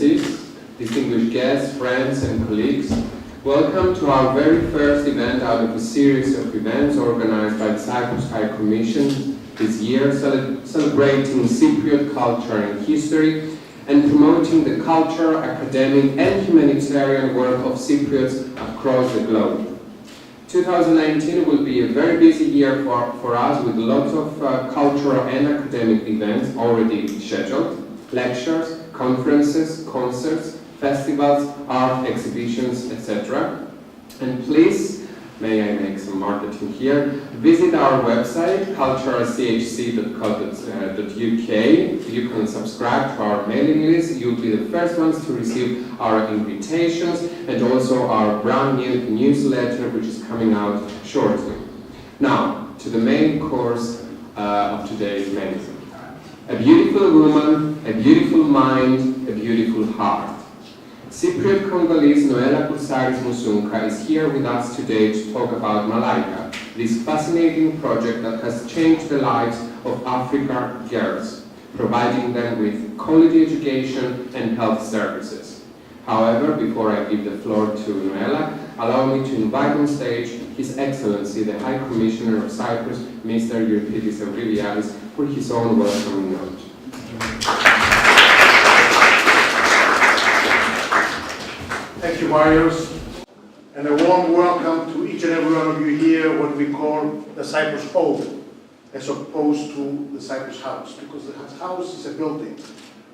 Excellencies, distinguished guests, friends and colleagues, welcome to our very first event out of a series of events organized by the Cyprus High Commission this year, celebrating Cypriot culture and history and promoting the cultural, academic and humanitarian work of Cypriots across the globe. 2019 will be a very busy year for us with lots of cultural and academic events already scheduled, lectures, conferences, concerts, festivals, art exhibitions, etc. And please, may I make some marketing here, visit our website, culturalchc.co.uk. You can subscribe to our mailing list. You'll be the first ones to receive our invitations and also our brand new newsletter, which is coming out shortly. Now, to the main course of today's menu. A beautiful woman, a beautiful mind, a beautiful heart. Cypriot-Congolese Νοέλα Κουρσάρης-Μουσούνκα is here with us today to talk about Malaika, this fascinating project that has changed the lives of African girls, providing them with quality education and health services. However, before I give the floor to Νοέλα, allow me to invite on stage His Excellency, the High Commissioner of Cyprus, Mr. Ευριπίδης Ευρυβιάδης, for his own welcoming note. Thank you, Marius, and a warm welcome to each and every one of you here, what we call the Cyprus home, as opposed to the Cyprus house, because the house is a building.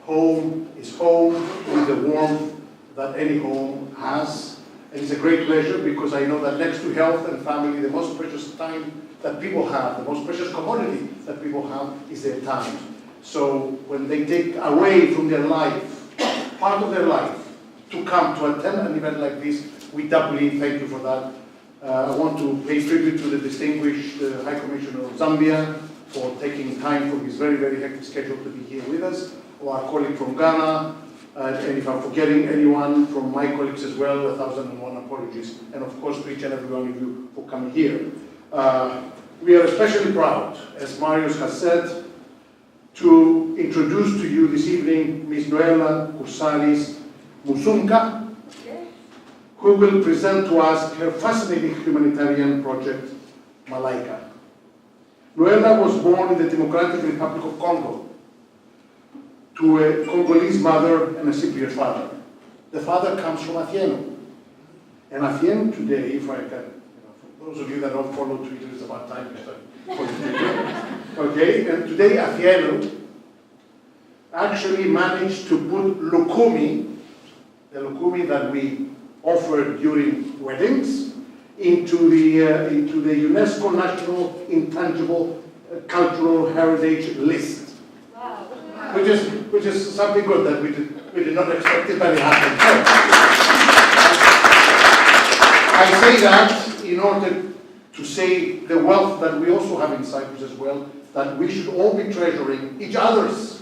Home is home with the warmth that any home has, and it's a great pleasure because I know that next to health and family, the most precious time that people have, the most precious commodity that people have is their time. So when they take away from their life, part of their life, to come to attend an event like this, we doubly thank you for that. I want to pay tribute to the distinguished High Commissioner of Zambia for taking time from his very, very hectic schedule to be here with us, or our colleague from Ghana, and if I'm forgetting anyone from my colleagues as well, 1,001 apologies, and of course to each and every one of you for coming here. We are especially proud, as Marius has said, to introduce to you this evening Ms. Νοέλα Κουρσάρης-Μουσούνκα, who will present to us her fascinating humanitarian project, Malaika. Νοέλα was born in the Democratic Republic of Congo to a Congolese mother and a Cypriot father. The father comes from Athieno. And Athieno today, if I can, for those of you that don't follow Twitter, it's about time to start following Twitter. Okay, and today Athieno actually managed to put lukumi, the lukumi that we offer during weddings, into the UNESCO National Intangible Cultural Heritage List. Wow. Which is something good that we did not expect it, but it happened. So, I say that in order to say the wealth that we also have in Cyprus as well, that we should all be treasuring each other's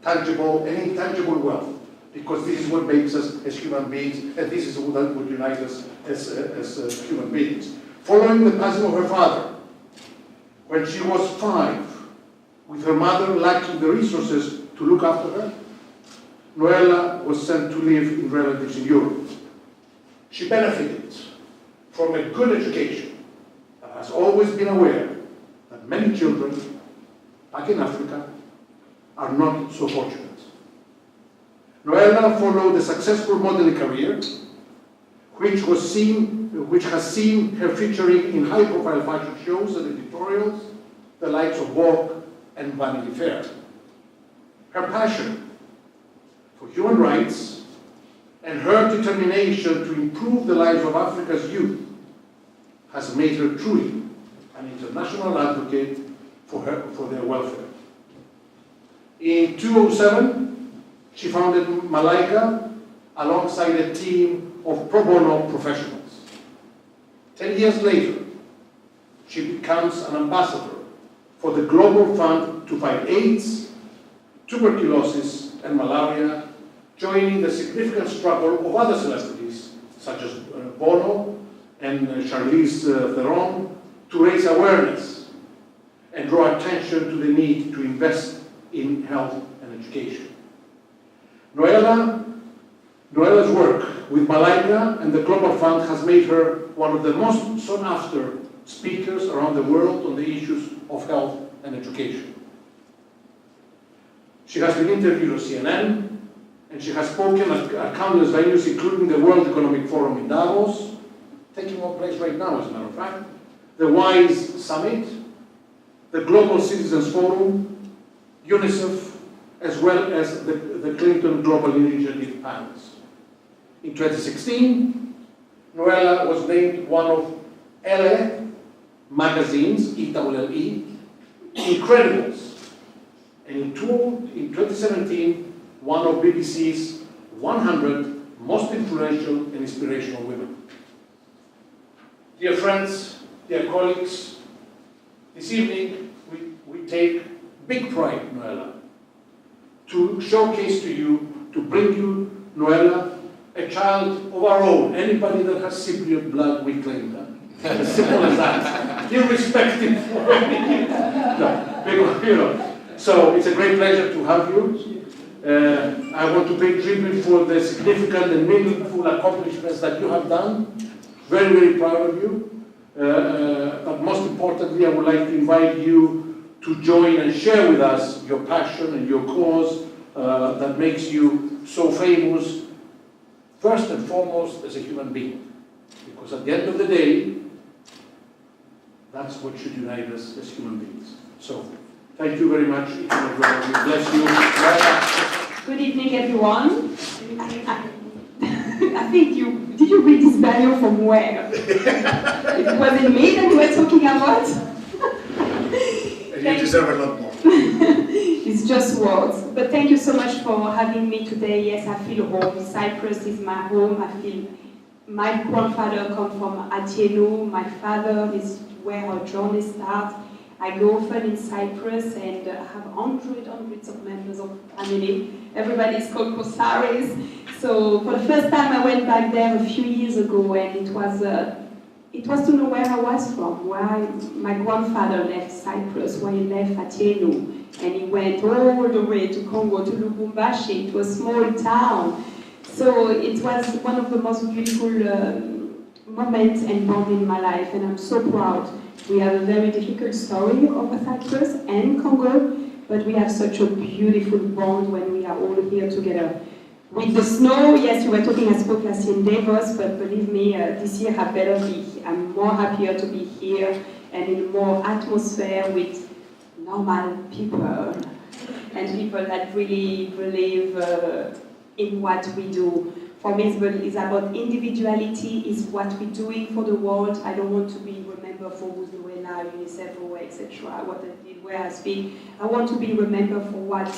tangible and intangible wealth, because this is what makes us as human beings, and this is what would unite us as human beings. Following the passing of her father, when she was 5, with her mother lacking the resources to look after her, Νοέλα was sent to live in relatives in Europe. She benefited from a good education, and has always been aware that many children back in Africa are not so fortunate. Νοέλα followed a successful modeling career, which has seen her featuring in high-profile fashion shows and editorials, the likes of Vogue and Vanity Fair. Her passion for human rights and her determination to improve the lives of Africa's youth has made her truly an international advocate for their welfare. In 2007, she founded Malaika alongside a team of pro bono professionals. 10 years later, she becomes an ambassador for the Global Fund to fight AIDS, tuberculosis, and malaria, joining the significant struggle of other celebrities, such as Bono and Charlize Theron, to raise awareness and draw attention to the need to invest in health and education. Νοέλα Noela's work with Malaika and the Global Fund has made her one of the most sought after speakers around the world on the issues of health and education. She has been interviewed on CNN, and she has spoken at countless venues, including the World Economic Forum in Davos, taking place right now, as a matter of fact, the WISE Summit, the Global Citizens Forum, UNICEF, as well as the Clinton Global Initiative panels. In 2016, Noela was named one of LA magazine's, ELLE, Incredibles, and in 2017, one of BBC's 100 most influential and inspirational women. Dear friends, dear colleagues, this evening we take big pride, Noela, to showcase to you, to bring you, Noela, a child of our own. Anybody that has Cypriot blood, we claim that. As simple as that. Irrespective of anything. No, because, you know. So it's a great pleasure to have you. I want to pay tribute for the significant and meaningful accomplishments that you have done. Very, very proud of you. But most importantly, I would like to invite you to join and share with us your passion and your cause that makes you so famous, first and foremost as a human being. Because at the end of the day, that's what should unite us as human beings. So, thank you very much, each and every one of you. Bless you. Good evening, everyone. I think did you read this bio from where? It wasn't me that we were talking about? And you deserve a lot more. It's just words. But thank you so much for having me today. Yes, I feel home. Cyprus is my home. I feel my grandfather come from Atieno. My father is where our journey starts. I go often in Cyprus and have hundreds of members of family. Everybody is called Kursaris. So for the first time I went back there a few years ago, and it was to know where I was from, why my grandfather left Cyprus, why he left Atieno, and he went all the way to Congo, to Lubumbashi, to a small town. So it was one of the most beautiful moments and bonds in my life, and I'm so proud. We have a very difficult story over Cyprus and Congo, but we have such a beautiful bond when we are all here together. With the snow, yes, you were talking, I spoke last year in Davos, but believe me, this year I'm more happier to be here and in more atmosphere with normal people and people that really believe in what we do. For me, it's about individuality, is what we're doing for the world. I don't want to be remembered for who's doing now, UNICEF, or etc., what I did, where I speak. I want to be remembered for what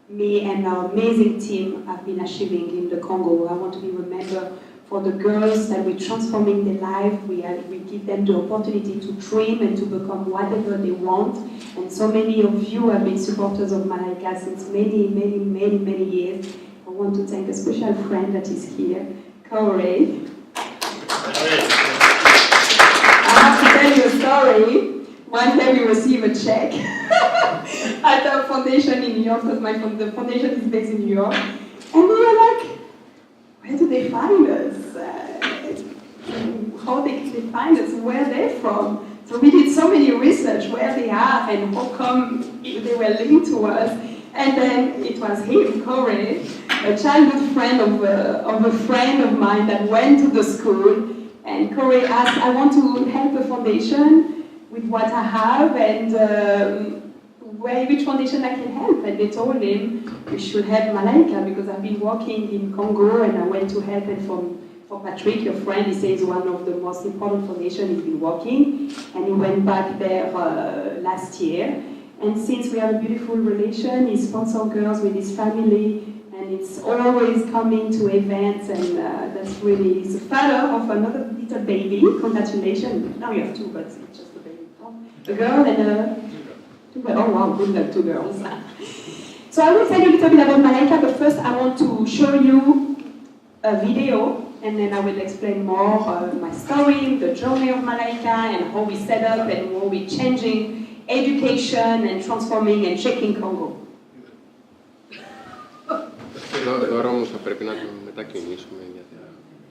me and our amazing team have been achieving in the Congo. I want to be remembered for the girls that we're transforming their life. We give them the opportunity to dream and to become whatever they want. And so many of you have been supporters of Malaika since many years. I want to thank a special friend that is here, Corey. I have to tell you a story. One day we received a check at our foundation in New York, because the foundation is based in New York. And we were like, where do they find us? How they find us? Where are they from? So we did so many research, where they are and how come they were linked to us. And then it was him, Corey, a childhood friend of a friend of mine that went to the school. And Corey asked, I want to help the foundation with what I have, and which foundation I can help. And they told him, we should help Malaika, because I've been working in Congo and I went to help him for Patrick, your friend. He says one of the most important foundations he's been working. And he went back there last year. And since we have a beautiful relation, he sponsors girls with his family, and it's always coming to events, and that's really, he's the father of another little baby. Congratulations. Now you have two, but it's just a baby. A girl and two girls. Oh wow, good luck, two girls. So I will tell you a little bit about Malaika, but first I want to show you a video, and then I will explain more my story, the journey of Malaika, and how we set up and how we're changing education and transforming and shaking Congo. Τώρα όμως θα πρέπει να μετακινήσουμε γιατί...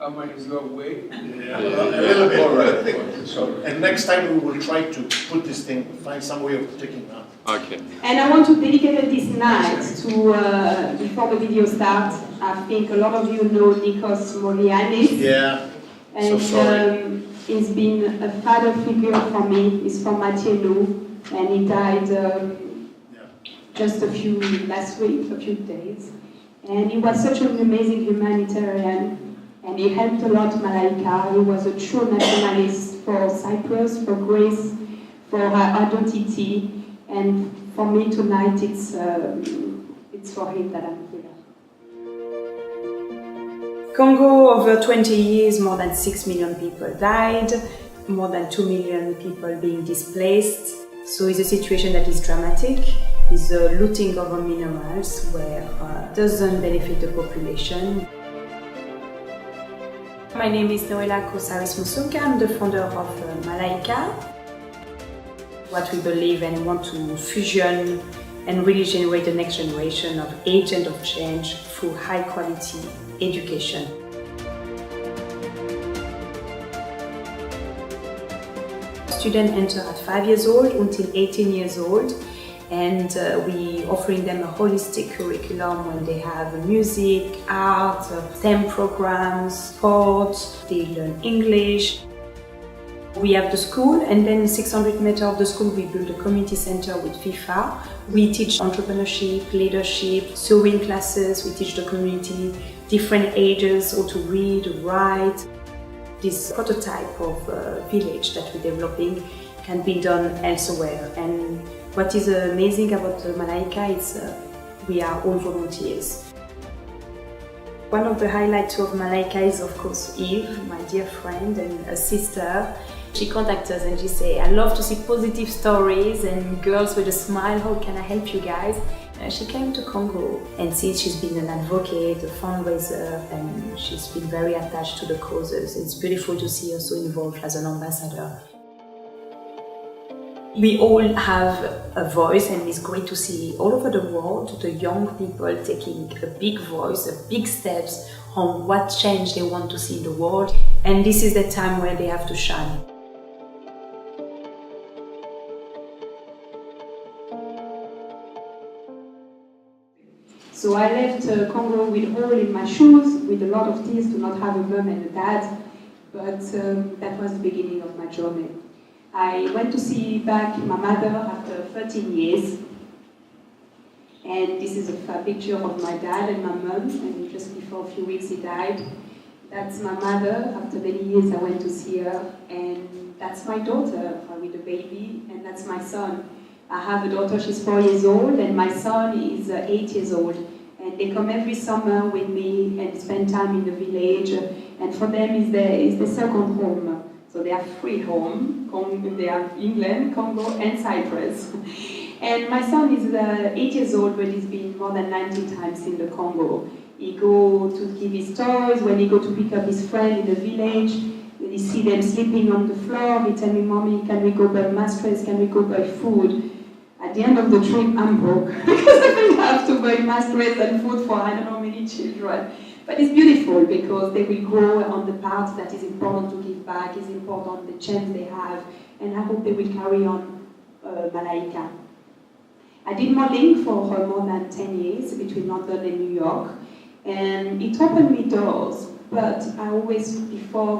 How much is your way? Yeah, a little bit. All right. Sorry. And next time we will try to put this thing, find some way of taking it out. Okay. And I want to dedicate this night to, before the video starts, I think a lot of you know Nikos Morianis. Yeah. And So sorry. He's been a father figure for me. He's from Atieno, and he died just last week, a few days. And he was such an amazing humanitarian, and he helped a lot Malaika. He was a true nationalist for Cyprus, for Greece, for her identity. And for me tonight, it's for him that I'm here. Congo, over 20 years, more than 6 million people died, more than 2 million people being displaced. So it's a situation that is dramatic. It's a looting of minerals where doesn't benefit the population. My name is Noéla Kουρσάρης-Μουσούνκα. I'm the founder of Malaika. What we believe and want to fusion and really generate the next generation of agent of change through high quality education. Students enter at 5 years old until 18 years old, and we offering them a holistic curriculum when they have music, art, STEM programs, sports, they learn English. We have the school, and then 600 meters of the school we build a community center with FIFA. We teach entrepreneurship, leadership, sewing classes, we teach the community different ages how to read, write. This prototype of village that we're developing can be done elsewhere. And what is amazing about Malaika is we are all volunteers. One of the highlights of Malaika is of course Eve, my dear friend and a sister. She contacts us and she says, I love to see positive stories and girls with a smile, how can I help you guys? She came to Congo, and since she's been an advocate, a fundraiser, and she's been very attached to the causes. It's beautiful to see her so involved as an ambassador. We all have a voice, and it's great to see all over the world the young people taking a big voice, big steps on what change they want to see in the world, and this is the time where they have to shine. So I left Congo with a hole in my shoes, with a lot of tears to not have a mom and a dad, but that was the beginning of my journey. I went to see back my mother after 13 years, and this is a picture of my dad and my mom, and just before a few weeks he died. That's my mother. After many years I went to see her, and that's my daughter with a baby, and that's my son. I have a daughter, she's 4 years old, and my son is 8 years old. And they come every summer with me and spend time in the village. And for them, it's the second home. So they have 3 homes. They have England, Congo, and Cyprus. And my son is 8 years old, but he's been more than 90 times in the Congo. He go to give his toys. When he go to pick up his friend in the village, he see them sleeping on the floor. He tell me, Mommy, can we go buy mattress? Can we go buy food? At the end of the trip, I'm broke because I have to buy mattress and food for I don't know how many children. But it's beautiful because they will grow on the part that is important to give back, is important the chance they have, and I hope they will carry on Malaika. I did modeling for more than 10 years between London and New York, and it opened me doors. But I always, before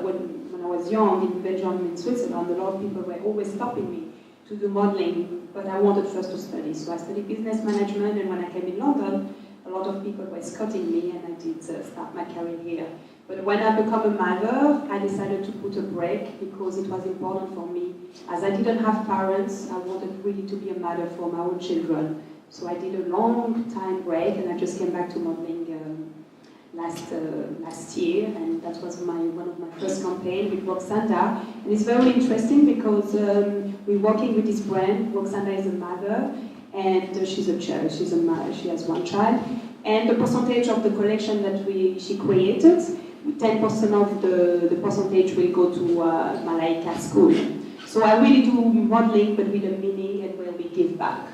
when I was young in Belgium and Switzerland, a lot of people were always stopping me to do modeling, but I wanted first to study. So I studied business management, and when I came in London, a lot of people were scouting me, and I did start my career here. But when I became a mother, I decided to put a break because it was important for me. As I didn't have parents, I wanted really to be a mother for my own children. So I did a long time break, and I just came back to modeling last year, and that was one of my first campaigns with Roxanda. And it's very interesting because we're working with this brand. Roxanda is a mother, and she's a child. She's a mother. She has 1 child, and the percentage of the collection that she created, 10% of the percentage will go to Malaika school. So I really do modeling, but with a meaning and where we give back.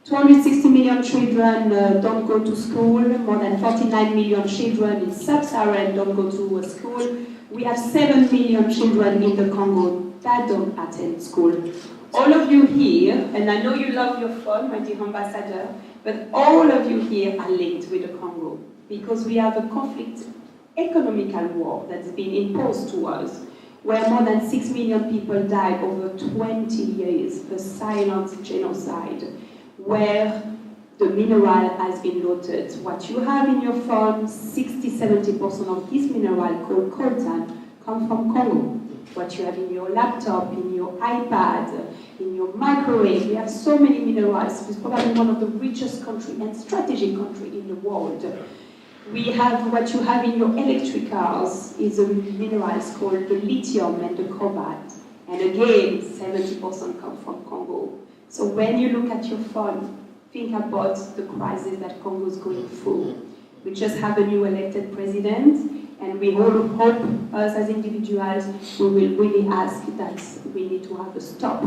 260 million children don't go to school, more than 49 million children in sub-Saharan don't go to school. We have 7 million children in the Congo that don't attend school. All of you here, and I know you love your phone, my dear ambassador, but all of you here are linked with the Congo because we have a conflict, economical war that's been imposed to us, where more than 6 million people died over 20 years, a silent genocide, where the mineral has been looted. What you have in your phone, 60-70% of this mineral called coltan come from Congo. What you have in your laptop, in your iPad, in your microwave, we have so many minerals. It's probably one of the richest countries and strategic country in the world. We have what you have in your electric cars is a minerals called the lithium and the cobalt. And again, 70% come from Congo. So when you look at your phone, think about the crisis that Congo is going through. We just have a new elected president, and we all hope, us as individuals, we will really ask that we need to have a stop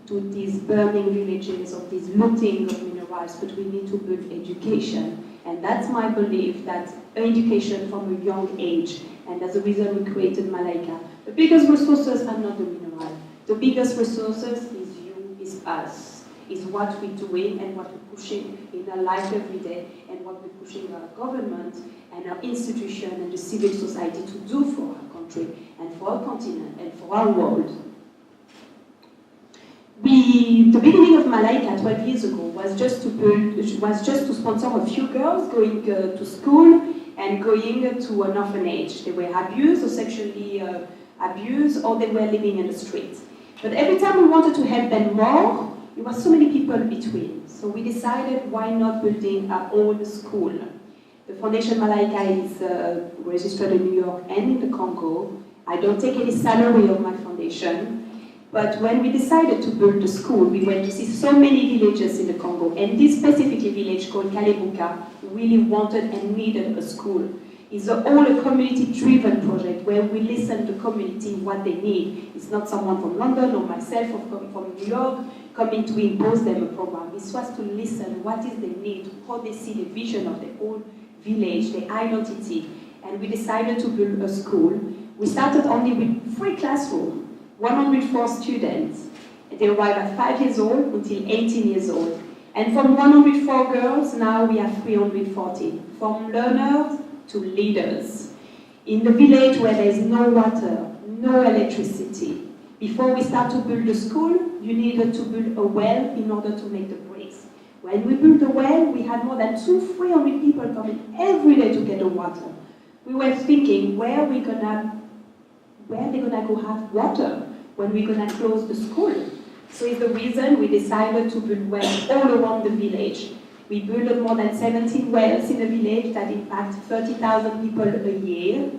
to these burning villages, of this looting of minerals, but we need to build education. And that's my belief, that education from a young age, and that's the reason we created Malaika. The biggest resources are not the mineral. The biggest resources is you, is us, is what we're doing and what we're pushing in our life every day, and what we're pushing our government and our institution and the civil society to do for our country and for our continent and for our world. The beginning of Malaika 12 years ago was just to sponsor a few girls going to school and going to an orphanage. They were abused or sexually abused, or they were living in the streets. But every time we wanted to help them more, there were so many people between. So we decided, why not building our own school? The Foundation Malaika is registered in New York and in the Congo. I don't take any salary of my foundation. But when we decided to build the school, we went to see so many villages in the Congo, and this specific village called Kalebuka really wanted and needed a school. It's all a community-driven project where we listen to the community what they need. It's not someone from London or myself or from New York coming to impose them a program. It was to listen what is the need, how they see the vision of the whole village, their identity. And we decided to build a school. We started only with 3 classrooms. 104 students. They arrive at 5 years old until 18 years old. And from 104 girls, now we have 340. From learners to leaders. In the village where there is no water, no electricity. Before we start to build the school, you needed to build a well in order to make the bricks. When we built the well, we had more than 200-300 people coming every day to get the water. We were thinking, where are they gonna go have water when we're gonna close the school? So it's the reason we decided to build wells all around the village. We built more than 17 wells in the village that impact 30,000 people a year.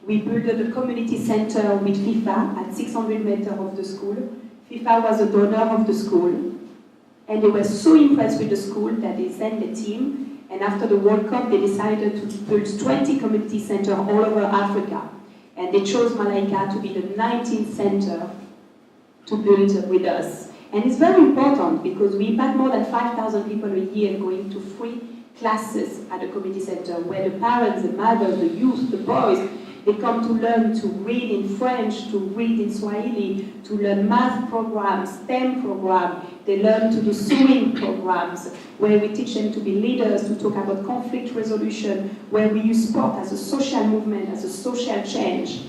We built a community center with FIFA at 600 meters of the school. FIFA was a donor of the school, and they were so impressed with the school that they sent a team, and after the World Cup they decided to build 20 community centers all over Africa. And they chose Malaika to be the 19th center to build with us. And it's very important because we impact more than 5,000 people a year going to free classes at the community center where the parents, the mothers, the youth, the boys, they come to learn to read in French, to read in Swahili, to learn math programs, STEM programs. They learn to do sewing programs where we teach them to be leaders, to talk about conflict resolution, where we use sport as a social movement, as a social change.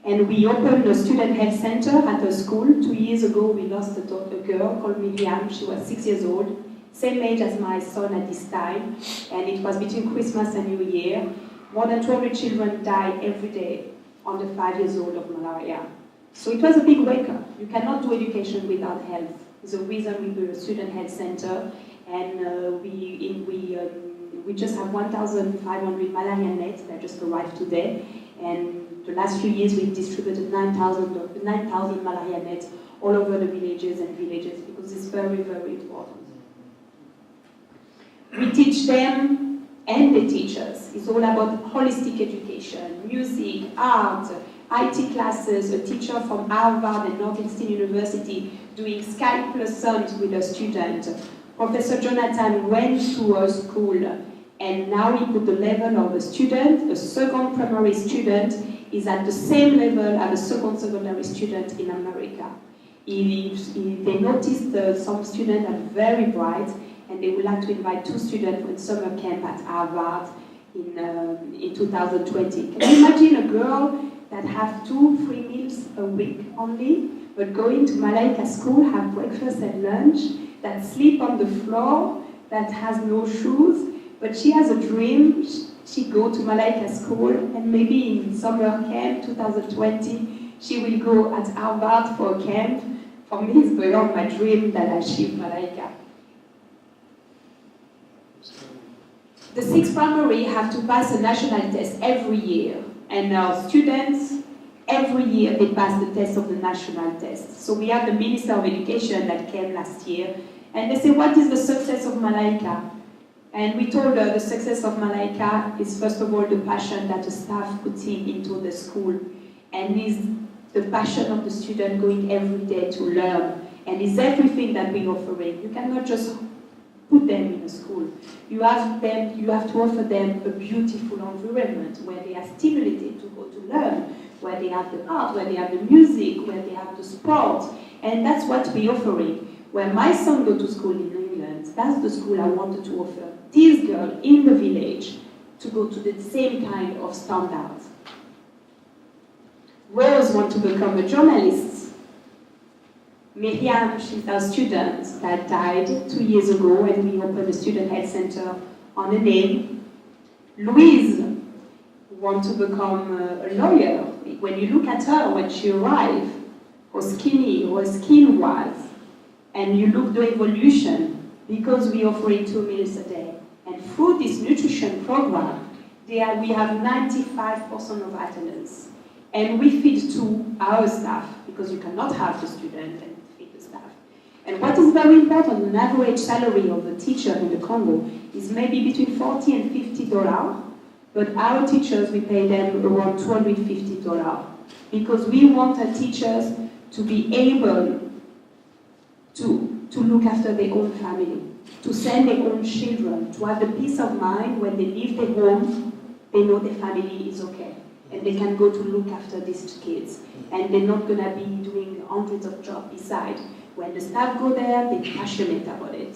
And we opened a student health center at a school. 2 years ago, we lost a girl called Miriam. She was 6 years old, same age as my son at this time. And it was between Christmas and New Year. More than 200 children die every day under 5 years old of malaria. So it was a big wake-up. You cannot do education without health. It's the reason we built a student health center, and we just have 1,500 malaria nets that just arrived today. And the last few years we've distributed 9,000 malaria nets all over the villages because it's very, very important. We teach them and they teach us. It's all about holistic education, music, art, IT classes, a teacher from Harvard and Northeastern University doing Skype lessons with a student, Professor Jonathan went to our school and now he put the level of a student, a second primary student, is at the same level as a second secondary student in America. They noticed some students are very bright and they would like to invite 2 students for a summer camp at Harvard in 2020. Can you imagine a girl that have 2-3 meals a week only, but going to Malaika school, have breakfast and lunch, that sleep on the floor, that has no shoes, but she has a dream. She go to Malaika school, and maybe in summer camp 2020, she will go at Harvard for a camp. For me, it's beyond my dream that I achieve Malaika. The 6th primary have to pass a national test every year, and our students, every year they pass the test of the national test. So we have the Minister of Education that came last year, and they say, what is the success of Malaika? And we told her the success of Malaika is first of all the passion that the staff puts into the school, and is the passion of the student going every day to learn, and is everything that we're offering. You cannot just put them in a school. You have to offer them a beautiful environment where they are stimulated to go to learn, where they have the art, where they have the music, where they have the sport, and that's what we're offering. Where my son go to school in England, that's the school I wanted to offer this girl in the village to go to the same kind of standards. Rose want to become a journalist. Miriam, she's our student that died 2 years ago, and we opened a student health center on her name. Louise wants to become a lawyer. When you look at her when she arrived, how skinny her skin was, and you look the evolution, because we're offering 2 meals a day. And through this nutrition program, we have 95% of attendance. And we feed to our staff, because you cannot have the student and feed the staff. And what is very important, an average salary of a teacher in the Congo is maybe between $40 and $50, but our teachers, we pay them around $250, because we want our teachers to be able to look after their own family, to send their own children, to have the peace of mind when they leave their home, they know their family is okay. And they can go to look after these kids. And they're not going to be doing hundreds of jobs beside. When the staff go there, they're passionate about it.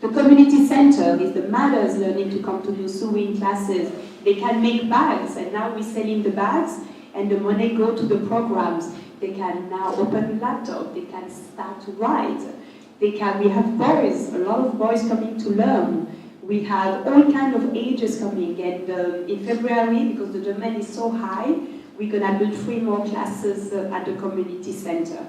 The community center is the mothers learning to come to do sewing classes. They can make bags, and now we're selling the bags, and the money go to the programs. They can now open a laptop, they can start to write. We have boys, a lot of boys coming to learn. We have all kinds of ages coming, and in February, because the demand is so high, we're going to build 3 more classes at the community center.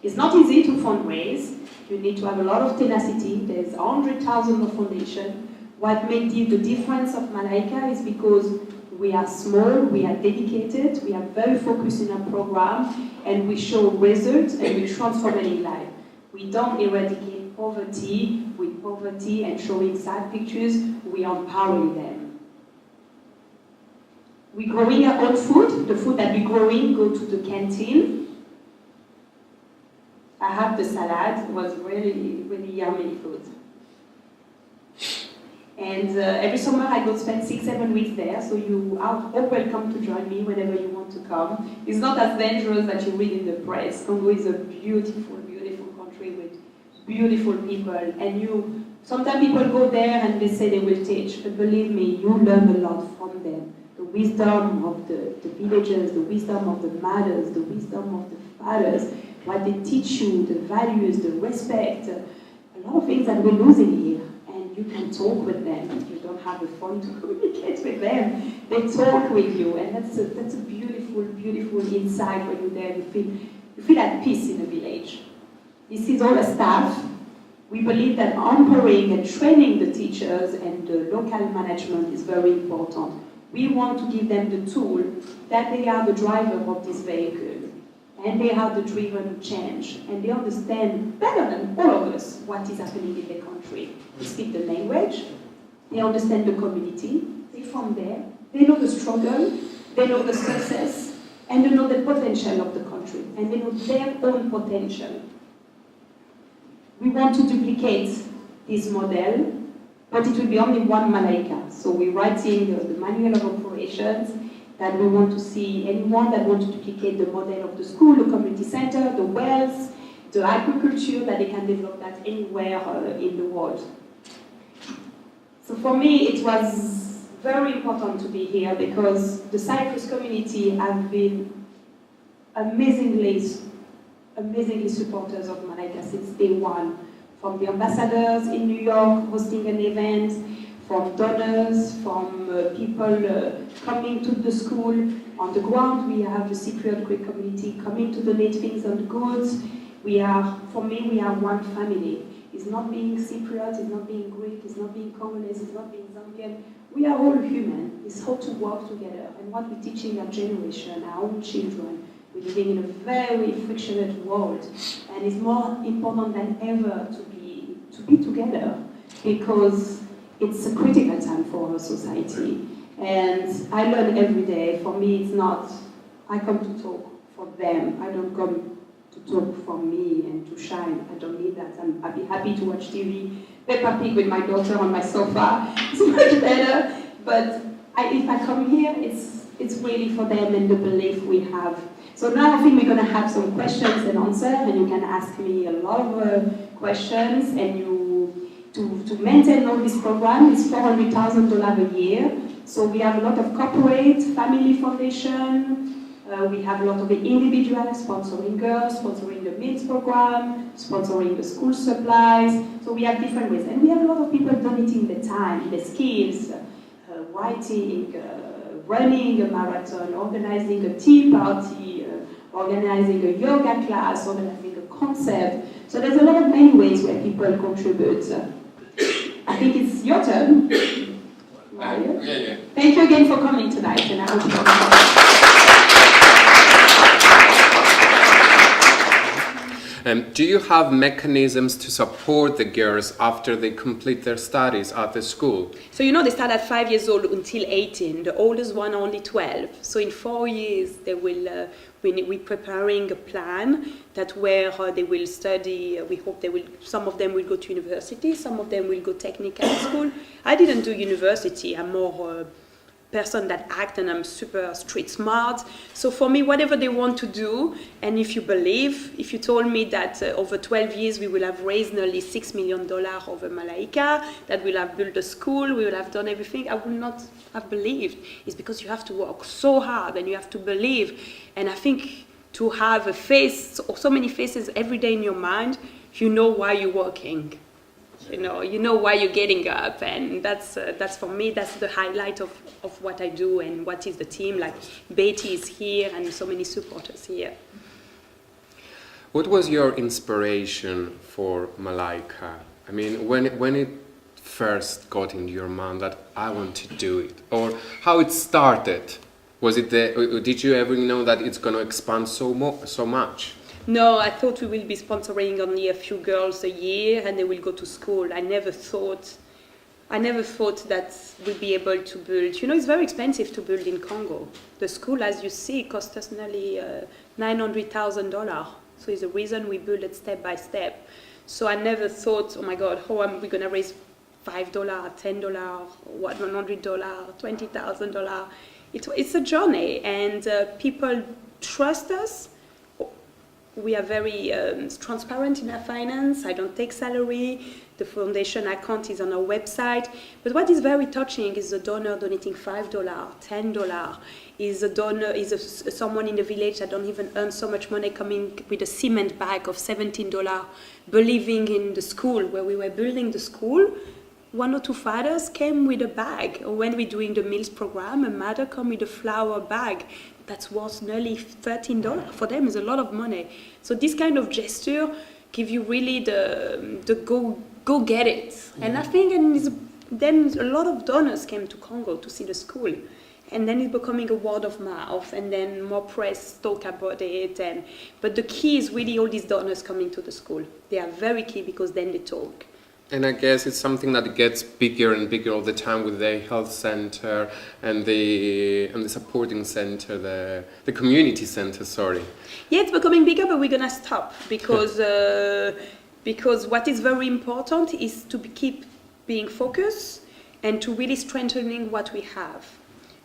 It's not easy to fundraise. You need to have a lot of tenacity. There's 100,000 of foundation. What made the difference of Malaika is because we are small, we are dedicated, we are very focused in our program, and we show results and we transform any life. We don't eradicate poverty with poverty and showing sad pictures, we are empowering them. We're growing our own food. The food that we're growing go to the canteen. I have the salad, it was really, really yummy food. And every summer I go spend 6-7 weeks there, so you are all welcome to join me whenever you want to come. It's not as dangerous that you read in the press. Congo is a beautiful, beautiful country with beautiful people. And sometimes people go there and they say they will teach, but believe me, you learn a lot from them. The wisdom of the villagers, the wisdom of the mothers, the wisdom of the fathers, what they teach you, the values, the respect, a lot of things that we're losing here. And you can talk with them. You don't have a phone to communicate with them. They talk with you, and that's a beautiful, beautiful insight when you're there. You feel at peace in a village. This is all a staff. We believe that empowering and training the teachers and the local management is very important. We want to give them the tool that they are the driver of this vehicle. And they are the driven change, and they understand better than all of us what is happening in their country. They speak the language, they understand the community, they're from there, they know the struggle, they know the success, and they know the potential of the country, and they know their own potential. we want to duplicate this model, but it will be only one Malaika. So we're writing the manual of operations that we want to see anyone that wants to duplicate the model of the school, the community center, the wells, the agriculture, that they can develop that anywhere in the world. So for me, it was very important to be here because the Cyprus community have been amazingly supporters of Malaika since day one. From the ambassadors in New York hosting an event, from donors, from people coming to the school. On the ground, we have the Cypriot Greek community coming to donate things and goods. For me, we are one family. It's not being Cypriot, it's not being Greek, it's not being Congolese, it's not being Zambian. We are all human. It's how to work together. And what we're teaching our generation, our own children, we're living in a very frictionless world. And it's more important than ever to be together because it's a critical time for our society. And I learn every day. For me, it's not, I come to talk for them. I don't come to talk for me and to shine. I don't need that. I'd be happy to watch TV, Peppa Pig with my daughter on my sofa. It's much better. But if I come here, it's really for them and the belief we have. So now I think we're going to have some questions and answers, and you can ask me a lot of questions. And to maintain all this program is $400,000 a year. So we have a lot of corporate, family foundation. We have a lot of individuals sponsoring girls, sponsoring the meals program, sponsoring the school supplies. So we have different ways. And we have a lot of people donating their time, their skills, writing, running a marathon, organizing a tea party, organizing a yoga class, organizing a concert. So there's a lot of many ways where people contribute. I think it's your turn. Mario? Yeah. Thank you again for coming tonight, and I hope do you have mechanisms to support the girls after they complete their studies at the school? So they start at 5 years old until 18. The oldest one only 12. So in 4 years they will. We're preparing a plan that where they will study. We hope some of them will go to university, some of them will go technical school. I didn't do university. I'm more person that act, and I'm super street smart. So for me, whatever they want to do, and if you told me that over 12 years we will have raised nearly $6 million over Malaika, that we'll have built a school, we will have done everything, I would not have believed. It's because you have to work so hard and you have to believe. And I think to have a face, or so many faces every day in your mind, you know why you're working. You know why you're getting up, and that's for me, that's the highlight of what I do and what is the team. Like Betty is here and so many supporters here. What was your inspiration for Malaika? I mean, when it first got into your mind that I want to do it, or how it started? Was it did you ever know that it's going to expand so much? No, I thought we will be sponsoring only a few girls a year and they will go to school. I never thought that we'll be able to build. It's very expensive to build in Congo. The school, as you see, cost us nearly $900,000. So it's the reason we build it step by step. So I never thought, oh my God, how am we going to raise $5, $10, $100, $20,000? It's a journey, and people trust us. We are very transparent in our finance. I don't take salary. The foundation account is on our website. But what is very touching is the donor donating $5, $10. Is someone in the village that don't even earn so much money coming with a cement bag of $17, believing in the school. Where we were building the school, one or two fathers came with a bag. Or when we're doing the meals program, a mother come with a flour bag. That's worth nearly $13. For them, is a lot of money. So this kind of gesture give you really the go get it. Mm-hmm. And I think then a lot of donors came to Congo to see the school. And then it's becoming a word of mouth, and then more press talk about it. But the key is really all these donors coming to the school. They are very key because then they talk. And I guess it's something that gets bigger and bigger all the time with the health center and the supporting center, the community center. Sorry. Yeah, it's becoming bigger, but we're gonna stop because Because what is very important is to keep being focused and to really strengthening what we have.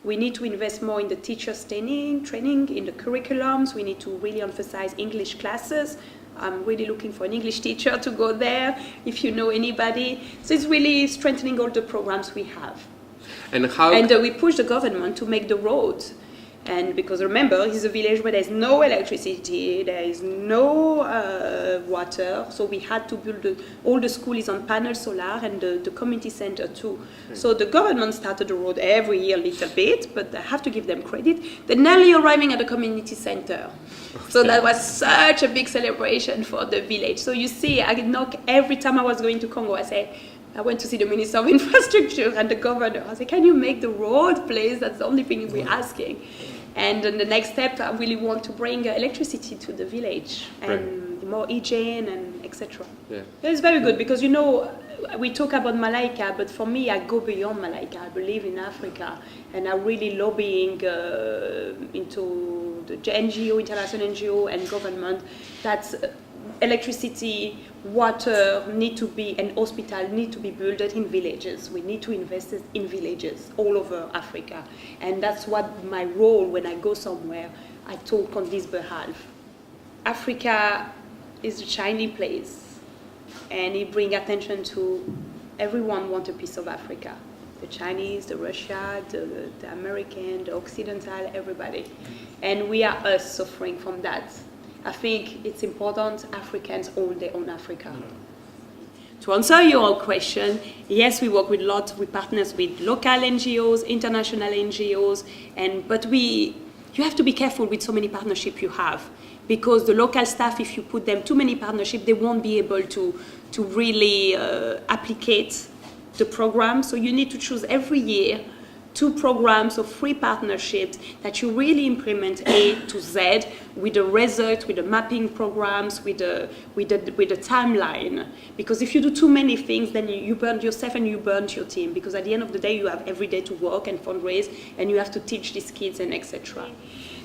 We need to invest more in the teachers' training, in the curriculums. We need to really emphasize English classes. I'm really looking for an English teacher to go there, if you know anybody. So it's really strengthening all the programs we have. And how? And we push the government to make the roads. And because remember, it's a village where there's no electricity, there is no water, so we had to build all the school is on panel solar and the community center too. So the government started the road every year a little bit, but I have to give them credit. They're nearly arriving at the community center. So that was such a big celebration for the village. So you see, I knock every time I was going to Congo, I went to see the Minister of Infrastructure and the governor. I said, can you make the road, please? That's the only thing we're asking. And then the next step, I really want to bring electricity to the village and more hygiene and etc. Yeah. It's very good because, you know, we talk about Malaika, but for me, I go beyond Malaika. I believe in Africa, and I'm really lobbying into the NGO, international NGO, and government that electricity, water need to be, and hospital need to be built in villages. We need to invest in villages all over Africa. And that's what my role when I go somewhere, I talk on this behalf. Africa is a shiny place, and it brings attention to everyone want a piece of Africa. The Chinese, the Russia, the American, the Occidental, everybody. And we are us suffering from that. I think it's important Africans hold their own Africa. To answer your question, yes, we work with we partners with local NGOs, international NGOs, but you have to be careful with so many partnerships you have, because the local staff, if you put them too many partnerships, they won't be able to really applicate the program. So you need to choose every year 2 programs or 3 partnerships that you really implement A to Z with the result, with the mapping programs, with the timeline. Because if you do too many things, then you burn yourself and you burn your team. Because at the end of the day, you have every day to work and fundraise, and you have to teach these kids and etc.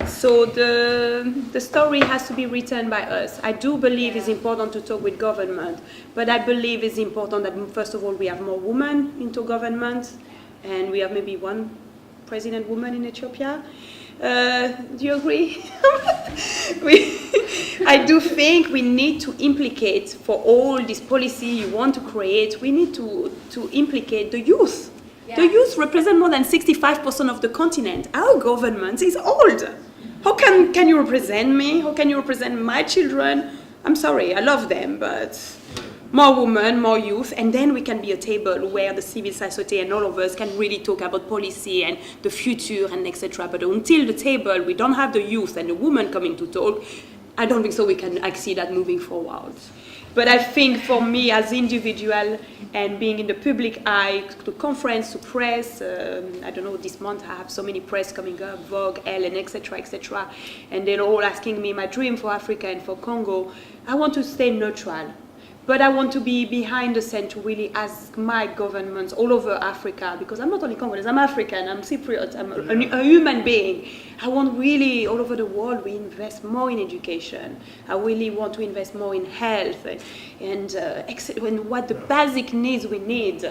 So the story has to be written by us. I do believe it's important to talk with government, but I believe it's important that first of all we have more women into government. And we have maybe 1 president woman in Ethiopia. Do you agree? I do think we need to implicate for all this policy you want to create, we need to implicate the youth. Yeah. The youth represent more than 65% of the continent. Our government is old. How can you represent me? How can you represent my children? I'm sorry, I love them, but more women, more youth, and then we can be a table where the civil society and all of us can really talk about policy and the future and etc. But until the table, we don't have the youth and the women coming to talk, I don't think so we can exceed that moving forward. But I think for me as individual and being in the public eye, to conference, to press, I don't know, this month I have so many press coming up, Vogue, Ellen, etc., and they're all asking me my dream for Africa and for Congo. I want to stay neutral. But I want to be behind the scene to really ask my governments all over Africa, because I'm not only Congolese, I'm African, I'm Cypriot, I'm a human being. I want really all over the world we invest more in education. I really want to invest more in health and what the basic needs we need.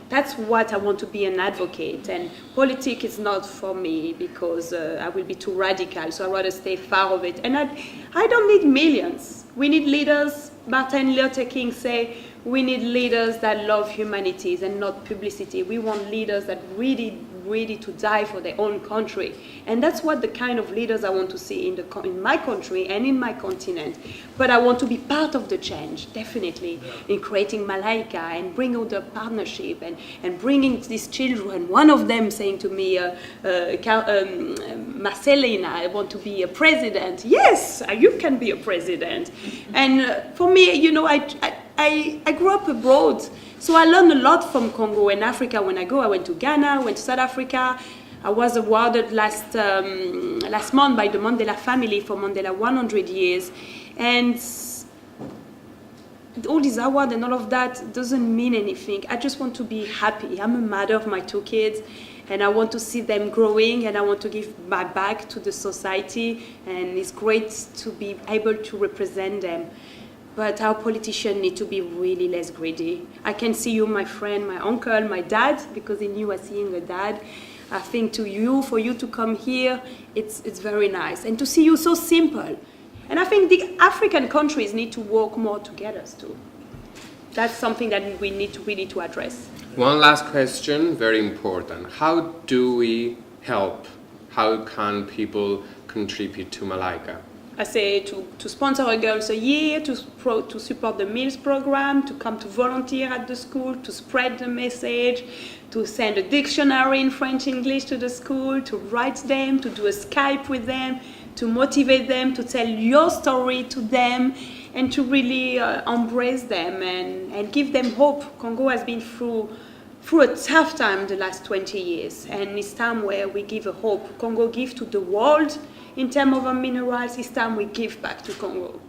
That's what I want to be an advocate, and politics is not for me because I will be too radical, so I'd rather stay far of it. And I don't need millions. We need leaders. Martin Luther King say, we need leaders that love humanities and not publicity. We want leaders that really ready to die for their own country. And that's what the kind of leaders I want to see in my country and in my continent. But I want to be part of the change, definitely, in creating Malaika and bring out the partnership and bringing these children. One of them saying to me, Marcelina, I want to be a president. Yes, you can be a president. And for me, you know, I grew up abroad. So I learned a lot from Congo and Africa when I go. I went to Ghana, went to South Africa. I was awarded last month by the Mandela family for Mandela 100 years. And all these awards and all of that doesn't mean anything. I just want to be happy. I'm a mother of my 2 kids, and I want to see them growing, and I want to give my back to the society, and it's great to be able to represent them. but our politicians need to be really less greedy. I can see you, my friend, my uncle, my dad, because in you I seeing a dad. I think for you to come here, it's very nice. And to see you so simple. And I think the African countries need to work more together too. That's something that we need to really to address. One last question, very important. How do we help? How can people contribute to Malaika? I say to sponsor a girls a year, to support the meals program, to come to volunteer at the school, to spread the message, to send a dictionary in French, English to the school, to write them, to do a Skype with them, to motivate them, to tell your story to them, and to really embrace them and give them hope. Congo has been through a tough time the last 20 years, and it's time where we give a hope. Congo gives to the world in terms of our minerals. It's time we give back to Congo.